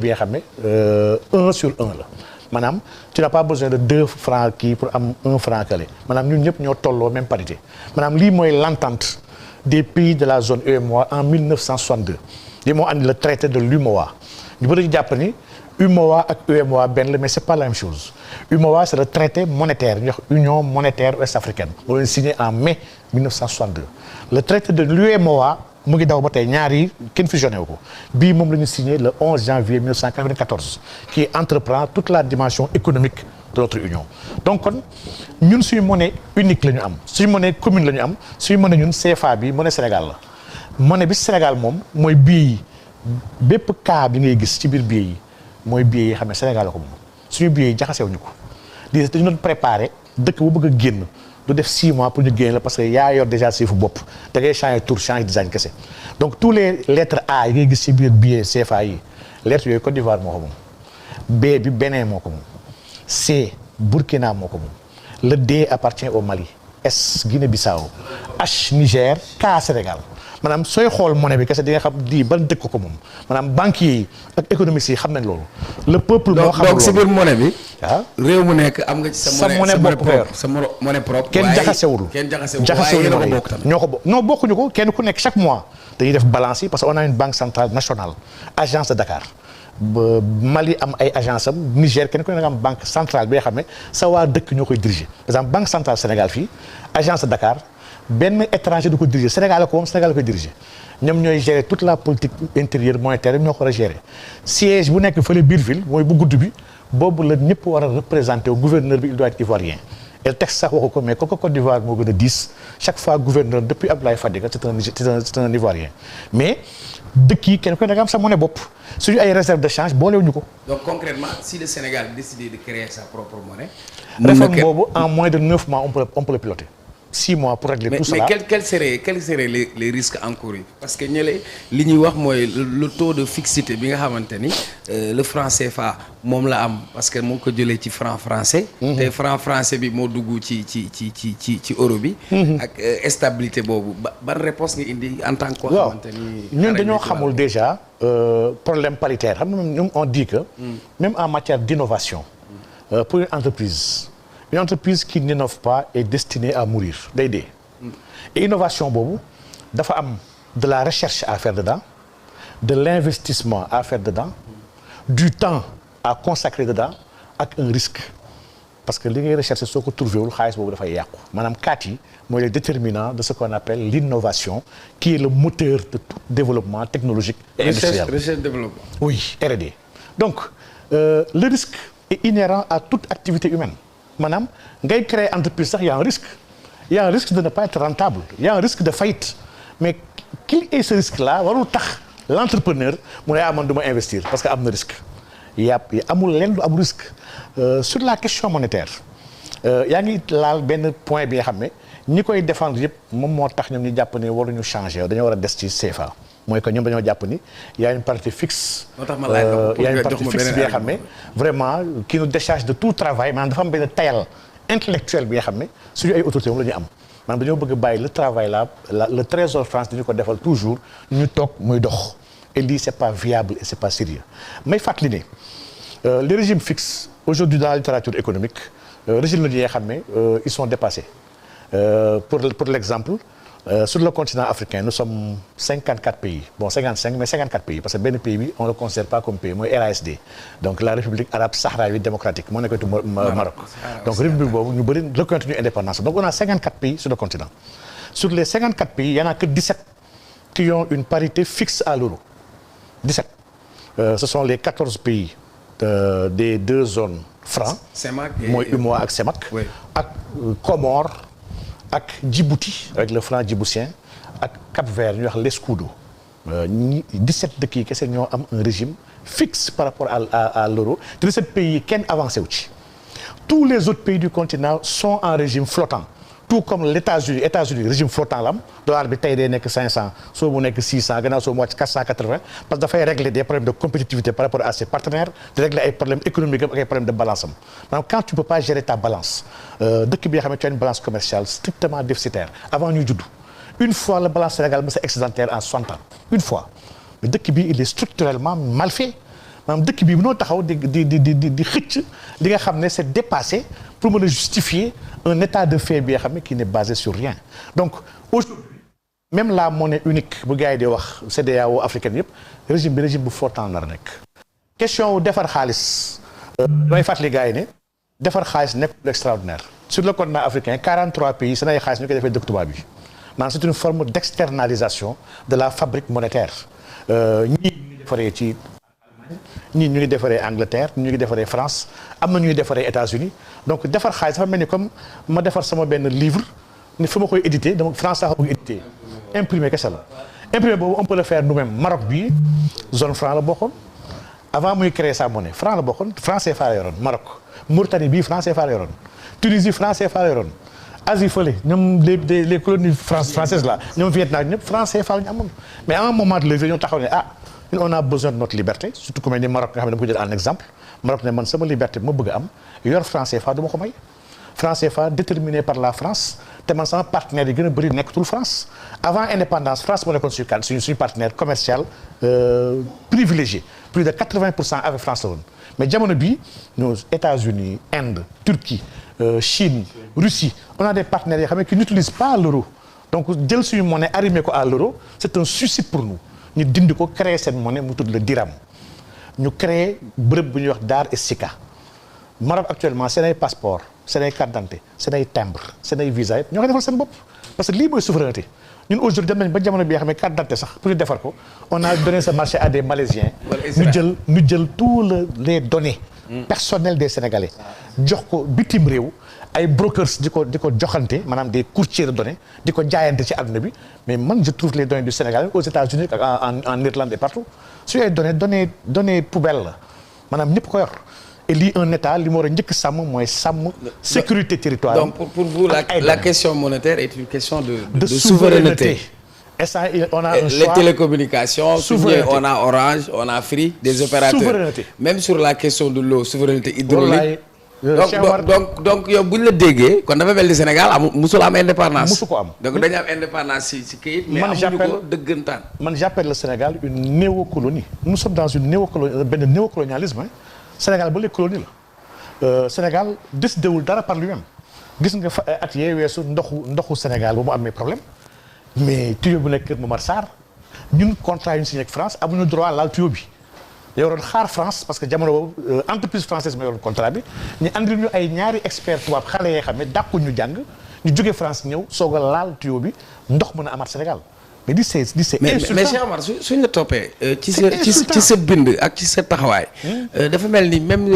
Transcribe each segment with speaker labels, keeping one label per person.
Speaker 1: bi nga xam ne 1 sur 1 la maanaam tu n'as pas besoin de 2 francs kii pour am 1 franc kële maanaam ñun ñëpp ñoo tolloo même parité maanaam lii mooy l'entente des pays de la zone UEMOA en 1962 lii moo andi le traité de l'UMOA ñu bëri jàpp ni UMOA ak UEMOA benn la mais c'est pas la même chose UMOA c'est le traité monétaire ñu wax Union monétaire ouest-africaine moo leen signé en mai 1962 le traité de l'UEMOA mu ngi daw ba tey ñaar yi kenn fusionné wu ko bii moom la ñu signé le 11 janvier 1994 qui entreprend toute la dimension économique de notre union donc kon ñun suñu monnaie unique la ñu am suñu monnaie commune la ñu am suñu monnaie ñun CFA bi monnaie Sénégal la monnaie bi Sénégal moom mooy billet yi bépp cas bi ngay gis ci biir billet yi mooy billet yi xam ne Sénégal la ko moom suñu billet yi jaxasewuñu ko di dañu doon préparé dëkk bu bëgg a génn du def 6 mois pour ñu génn la parce que yaa yor déjà si fu bopp da ngay changer tour changer design kese donc tous les lettres A yi ngay gis ci biir billet CFA yi lettres yooyu Côte d'Ivoire moo ko moom B bi Bénin moo ko moom C Burkina moo ko moom le D appartient au Mali S Guinée-Bissau H Niger K Sénégal maanaam sooy xool monnaie bi kese di nga xam di ban dëkk ko moom maanaam banquiers yi ak économistes yi xam nañ loolu. le peuple moo xam loolu
Speaker 2: donc si biir monnaie bi.
Speaker 1: ah
Speaker 2: réew mu nekk am nga ci sa monnaie
Speaker 1: bopp
Speaker 2: sa monnaie propre.
Speaker 1: kenn jaxasewul jaxasewul monnaie yi ñoo ko bokk non bokkuñu ko kenn ku nekk chaque mois dañuy def balance yi parce que on a une banque centrale nationale agence de Dakar. Mali am ay agence am Niger kenn ku ne nga am banque centrale bi nga xam ne sa waa dëkk ñoo koy diriger par exemple banque centrale Sénégal fii agence de Dakar benn étranger du ko diriger Sénégal la ko moom Sénégal la koy diriger ñoom ñooy gérer toute la politique intérieure monétaire ñoo ko war a gérer siège bu nekk fële biir ville mooy bu gudd bi boobu la ñëpp war a représenter gouverneur bi il doit être ivoirien et le texte sax waxu ko mais comme Côte d'Ivoire moo gën a diis chaque fois gouverneur depuis Abdoulaye Fadiga c'est un ivoirien mais dëkk yi kenn ku ne da nga am sa monnaie bopp suñu ay réserve de change boolewuñu ko.
Speaker 2: donc concrètement si le Sénégal décide de créer sa propre monnaie.
Speaker 1: réforme boobu en moins de 9 mois on peut le piloter. 6 mois pour régler tout cela.
Speaker 2: Mais quels seraient les risques encourus parce que ñële li ñuy wax mooy le taux de fixité bi nga xamante ni le franc CFA moom la am parce que moo ko jëlee ci franc français. te franc français bi moo dugg ci euro bi. ak stabilité boobu ban réponse nga indi en tant que. koo xamante ni
Speaker 1: ñun dañoo xamul déjà problème paritaire xam nga ñun on dit que. même en matière d'innovation. Pour une entreprise qui n'innove pas est destinée à mourir day dee. et innovation boobu dafa am de la recherche à faire dedans de l'investissement à faire dedans du temps à consacrer dedans ak un risque parce que li ngay rechercher soo ko trouvé wul xaalis boobu dafay yàqu maanaam 4 yi mooy les déterminants de ce qu'on appelle l'innovation qui est le moteur de tout développement technologique et industriel.
Speaker 2: Recherche développement.
Speaker 1: Oui, R&D. Donc le risque est inhérent à toute activité humaine. maanaam ngay créer entreprise sax y a un risque de ne pas être rentable y a un risque de faillite mais quel est ce risque là warul tax l'entrepreneur mu ne man du ma investir parce que am na risque amul leen du am risque sur la question monétaire yaa ngi laal benn point bi nga xam ne ñi koy défendre yëpp moom moo tax ñoom ñu jàpp ne waruñu changer dañoo war a des ci CFA mooy que ñoom dañoo jàpp ni y a une parité fixe.
Speaker 2: moo tax ma laaj la
Speaker 1: y a une parité fixe bi nga xam ne vraiment qui nous décharge de tout travail maanaam dafa am benn tayal intellectuel bi nga xam ne suñu ay autorités moom la ñu am maanaam dañoo bëgg bàyyi le travail là le trésor France dañu ko defal toujours ñu toog muy dox et lii c'est pas viable et c'est pas sérieux may fàttali ne les régimes fixes aujourd'hui dans la littérature économique régime la yi nga xam ne ils sont dépassés pour l'exemple sur le continent africain nous sommes 54 pays bon 55 mais 54 pays parce que benn pays bi on le considère pas comme pays mooy RASD donc la République arabe sahraoui démocratique moo nekkatu Maroc donc république boobu ñu bëri reconnaître ñu indépendance donc on a 54 pays sur le continent sur les 54 pays il y en a que 17 qui ont une parité fixe à l'euro 17 ce sont les 14 pays des 2 zones francs mooy UMOA ak CEMAC ak Comores ak Djibouti avec le franc djiboutien ak Cap-Vert ñuy wax l'escudo 17 dëkk yi kese ñoo am un régime fixe par rapport à l'euro te 17 pays yi kenn avancé wu ci tous les autres pays du continent sont en régime flottant tout comme l'États-Unis régime flottant la am dollar bi tey day nekk 500 soo mu nekk 600 gannaaw soo mu wàcc 480 parce que dafay régler des problèmes de compétitivité par rapport à ses partenaires de régler ay problèmes économiques ak ay problèmes de balance am maanaam quand tu peux pas gérer ta balance dëkk bi nga xam ne tu as une balance commerciale strictement déficitaire avant ñuy judd une fois la balance Sénégal ma sa excédentaire en 60 ans une fois mais dëkk bi il est structurellement mal fait maanaam dëkk bi mënoo taxaw di xëcc li nga xam ne c'est dépassé pour mën a justifier un état de fait bi nga xam ne qui n'est basé sur rien donc aujourd'hui même la monnaie unique bu gars yi di wax CEDEAO africaine yëpp régime bu fortan nar a nekk. question wu defar xaalis damay fàttali gars yi ne defar xaalis nekk extraordinaire sur le continent africain 43 pays seen ay xaalis ñu koy defee dëkk tubaab bi maanaam c'est une forme d'externalisation de la fabrique monétaire ñii ñu defaree ci ñii ñu ngi defaree Angleterre ñu ngi defaree France am na ñuy defaree États-Unis donc defar xaalis dafa mel ni comme ma defar sama benn livre ni fa ma koy éditer dama France laa ko bëgg éditer imprimé kese la imprimé boobu on peut le faire nous-mêmes Maroc bii zone franc la bokkoon avant muy créer sa monnaie franc la bokkoon franc CFA la yoroon Maroc Mauritanie bii franc CFA la yoroon Tunisie franc CFA la yoroon Asie fële ñoom les colonies françaises là ñoom Vietnam ñëpp franc CFA la ñu amoon mais à un moment de levé ñoo taxaw ne on a besoin de notre liberté surtout ku mel ni Maroc nga xam ne dama ko jël en exemple Maroc ne man sama liberté bu ma bëgg a am yor franc CFA du ma ko may franc CFA déterminé par la France te man sama partenaire yi gën a bëri nekkatul France avant indépendance France moo nekkoon suñu partenaire commercial privilégié plus de 80% avec France la woon mais jamono bii nos États-Unis Inde Turquie Chine Russie on a des partenaires yoo xam ne qui n'utilisent pas l'euro donc jël suñu monnaie arrimé ko à l'euro c'est un suicide pour nous ñu dindi ko créer seen monnaie mu tudd le dirham ñu créer bërëb bu ñuy wax Dar es Sika Maroc actuellement seen ay passeport seen ay carte d'identité seen ay timbre seen ay visa yëpp ñoo koy defal seen bopp parce que lii mooy souveraineté ñun aujourd'hui dem nañ ba jamono bi nga xam ne carte d'identité sax pour ñu defar ko on a donné ce marché à des Malaisiens ñu jël tous les données personnelles des Sénégalais jox ko bitim réew ay brokers di ko joxante maanaam des courtiers de données di ko jaayante ci àdduna bi mais man je trouve les données du Sénégal aux États-Unis en Irlande et partout su ay données poubelle la maanaam ñëpp ko yor et lii un état li mu war a njëkk sàmm mooy sàmm sécurité territoriale.
Speaker 2: Donc pour vous la question monétaire est une question de souveraineté.
Speaker 1: Et ça, on a un choix.
Speaker 2: Les télécommunications, on a Orange, on a Free, des opérateurs. Souveraineté. Même sur la question de l'eau, souveraineté hydraulique. Donc yow bu ñu la déggee kon dafa mel ni Sénégal musul am indépendance.
Speaker 1: musu ko am
Speaker 2: donc dañu am indépendance ci kayit. mais amuñu ko dëggantaan.
Speaker 1: man j'appelle le Sénégal une néocolonie. nous sommes dans une néocolonialisme. Sénégal ba léegi colonie la Sénégal décidé wul dara par lui-même gis nga fa at yee weesu ndoxu Sénégal ba mu amee problème mais tuyau bu nekk Kër Momar Sarr ñun contrat yu ñu signé ak France amuñu droit laal tuyau bi yow doon xaar France parce que jamono boobu entreprise française ma yoroon contrat bi ñu andil ñu ay ñaari expert tubaab xale yoo xam ne dàqu ñu jàng ñu jógee France ñëw soog a laal tuyau bi ndox mën a amaat Sénégal mais di c'est insultant
Speaker 2: mais Cheikh Omar suñ la toppee ci sa bind ak ci sa taxawaay dafa mel ni même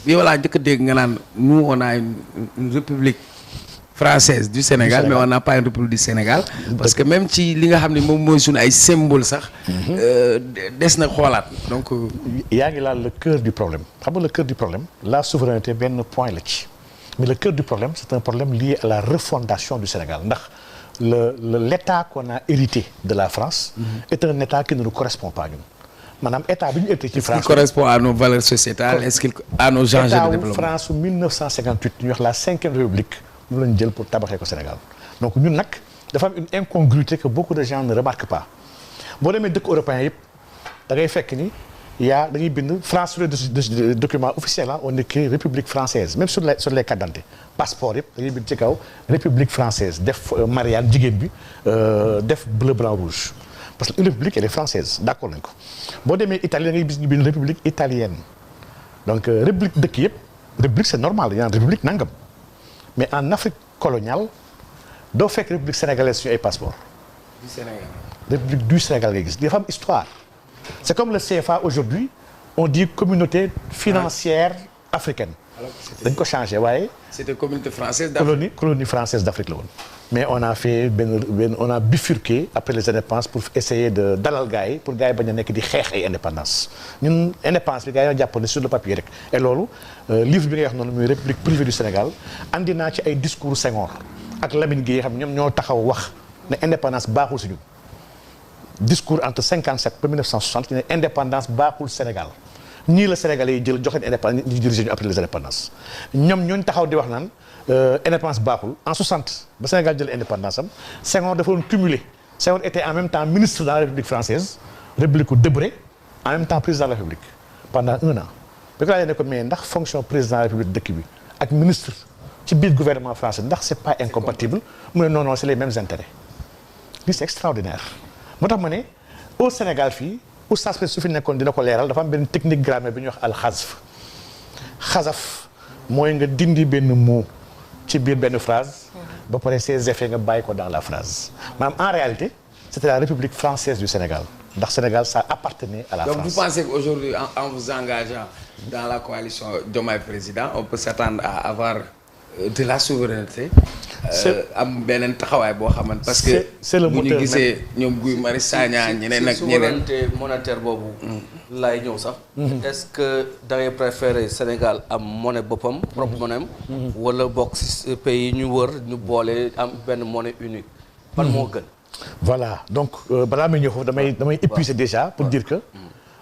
Speaker 2: yow laa njëkk a dégg nga naan nous on a une république française du Sénégal mais on n'a pas une république du Sénégal parce que même ci li nga xam ne moom mooy suñu ay symbole sax des na xoolaat donc
Speaker 1: yaa ngi laal le cœur du problème xam nga le cœur du problème la souveraineté benn point la ci mais le cœur du problème c'est un problème lié à la refondation du Sénégal ndax l'état qu'on a hérité de la France est un état qui ne nous correspond pas ñun maanaam état bi ñu hérité ci France.
Speaker 2: qui correspond à nos valeurs sociétales est-ce qu'il à nos enjeux de développement.
Speaker 1: état France 1958 ñu wax la 5e république mu lañ jël pour tabaxee ko Sénégal donc ñun nag dafa am une incongruité que beaucoup de gens ne remarquent pas boo demee dëkk européen yëpp da ngay fekk ni dañuy bind France sur les documents officiels on écrit République française même sur les cartes d'identité passeport yëpp dañuy bind ci kaw République française def Marianne jigéen bi def bleu blanc rouge parce que une république elle est française d'accord nañ ko boo demee Italie da ngay gis ñu bind République italienne donc république dëkk yëpp république c'est normal dañu naan république nangam mais en Afrique coloniale doo fekk république sénégalaise suñu ay passeport
Speaker 2: du Sénégal
Speaker 1: république du Sénégal ngay gis dafa am histoire c'est comme le CFA aujourd'hui on dit communauté financière africaine dañ ko changé waaye
Speaker 2: c'était communauté française d'Afrique
Speaker 1: colonie française d'Afrique la woon mais on a fait on a bifurqué après les indépendances pour essayer de dalal gars yi pour gars yi bañ a nekk di xeex ay indépendance ñun indépendance bi gars yi ñoo jàpp ne sur le papier rek et loolu livre bi ngay wax noonu muy république privée du Sénégal andi naa ci ay discours Senghor ak Lamine Guèye xam ñoom ñoo taxaw wax ne indépendance baaxul si ñun discours entre 57 ba 1960 ñu ne indépendance baaxul Sénégal ñii la Sénégalais yi jël joxe indépendance ñu dirigé ñu après les indépendances ñoom ñooñu taxaw di wax naan indépendance baaxul en 60 ba Sénégal jël indépendance am Senghor dafa doon cumuler Senghor était en même temps ministre dans la République française République u Debré en même temps président de la République pendant 1 an bi ko laajee ne ko mais ndax fonction président de la République dëkk bi ak ministre ci biir gouvernement français ndax c'est pas incompatible mu ne non non c'est les mêmes intérêts lii c'est extraordinaire moo tax ma ne au Sénégal fii oustaz su fi nekkoon dina ko leeral dafa am benn technique grammaire bi ñuy wax alxasf xasaf mooy nga dindi benn mot ci biir benn phrase ba pare ses effets nga bàyyi ko dans la phrase maanaam en réalité c'était la République française du Sénégal ndax Sénégal ça appartenait à la France.
Speaker 2: Donc vous pensez qu'aujourd'hui en vous engageant dans la coalition Diomaye Président on peut s'attendre à avoir de la souveraineté. am beneen taxawaay boo xamante parce que
Speaker 1: c'est le moteur
Speaker 2: bu ñu gisee ñoom Guy Marius Sagna ñeneen ak ñeneen
Speaker 3: souveraineté monétaire boobu laay ñëw sax est-ce que da ngay préférer Sénégal am monnaie boppam propre monnaie wala bokk ci pays yi ñu wër ñu boole am benn monnaie unique ban moo gën.
Speaker 1: Voilà donc balaa may ñëw foofu damay épuiser déjà pour dire que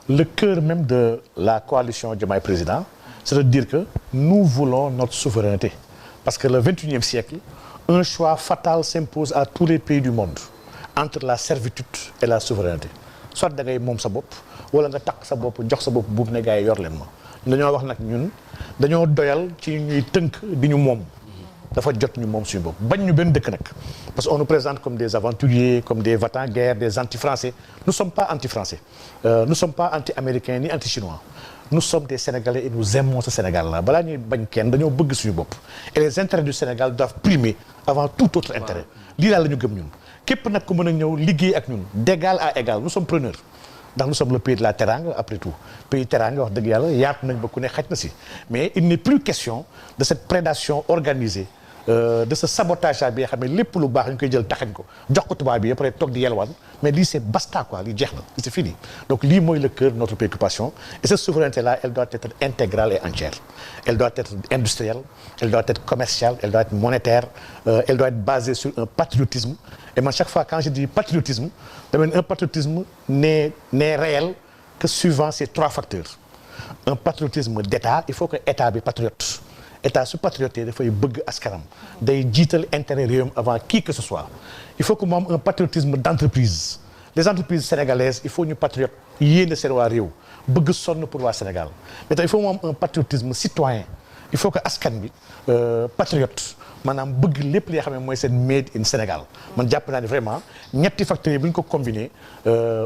Speaker 1: le cœur même de la coalition Diomaye Président c'est de dire que nous voulons notre souveraineté parce que le 21e siècle un choix fatal s'impose à tous les pays du monde entre la servitude et la souveraineté soit da ngay moom sa bopp wala nga takk sa bopp jox sa bopp buub ne gars yi yor leen ma dañoo wax nag ñun dañoo doyal ci ñuy tënk di ñu moom dafa jot ñu moom suñu bopp bañ ñu benn dëkk nag parce que on nous présente comme des aventuriers comme des va-t-en-guerre des anti-français nous sommes pas anti-français nous sommes pas anti-américains ni anti-chinois nous sommes des Sénégalais et nous aimons ce Sénégal-là balaa ñuy bañ kenn dañoo bëgg suñu bopp et les intérêts du Sénégal doivent primer avant tout autre intérêt lii daal la ñu gëm ñun képp nag ku mën a ñëw liggéey ak ñun d'égal à égal nous sommes preneurs ndax nous sommes le pays de la teranga après tout pays teranga wax dëgg yàlla yaatu nañ ba ku ne xaj na si mais il n'est plus question de cette prédation organisée de ce sabotage bi nga xam ne lépp lu baax ñu koy jël taxañ ko jox ko tubaab bi après toog di yelwaan mais lii c'est basta quoi lii jeex na c'est fini donc lii mooy le cœur de notre préoccupation et cette souveraineté là elle doit être intégrale et entière elle doit être industrielle elle doit être commerciale elle doit être monétaire elle doit être basée sur un patriotisme et moi chaque fois quand je dis patriotisme dama ne un patriotisme n'est réel que suivant ces 3 facteurs un patriotisme d'État il faut que État bi patriote État su patriote dafay bëgg askanam day jiital intérêt réewam avant qui que ce soit il faut que mu am un patriotisme d'entreprise les entreprises sénégalaises il faut ñu patriote yéene seen waa réew bëgg sonn pour waa Sénégal mais tam il faut mu am un patriotisme citoyen il faut que askan bi patriote maanaam bëgg lépp li nga xam ne mooy seen made in Sénégal man jàpp naa ne vraiment ñetti facteurs yi bu ñu ko combiner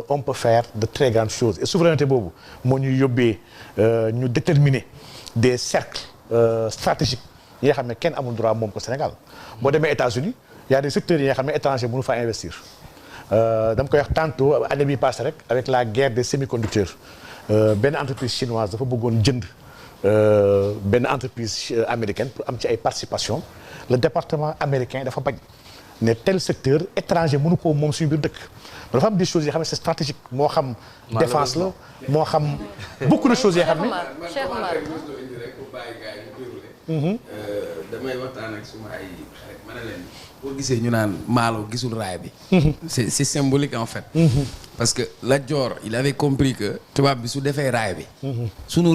Speaker 1: on peut faire de très grandes choses et souveraineté boobu moo ñuy yóbbee ñu déterminer des cercles stratégique yi nga xam ne kenn amul droit moom ko Sénégal boo demee États-Unis y a des secteurs yi nga xam ne étranger mënu fa investir dama koy wax tantôt année bi passé rek avec la guerre des semi-conducteurs benn entreprise chinoise dafa bëggoon jënd benn entreprise américaine pour am ci ay participation le département américain dafa bañ ne tel secteur étranger mënu koo moom suñu biir dëkk dafa am des choses yoo xam ne c'est stratégique moo xam défense la moo xam beaucoup de choses yoo xam ne
Speaker 2: damay waxtaan ak suma ay xarit ma ne leen boo gisee ñu naan Maalo gisul raay bi c'est symbolique en fait parce que Lat Dior il avait compris que tubaab bi su defee raay bi sunu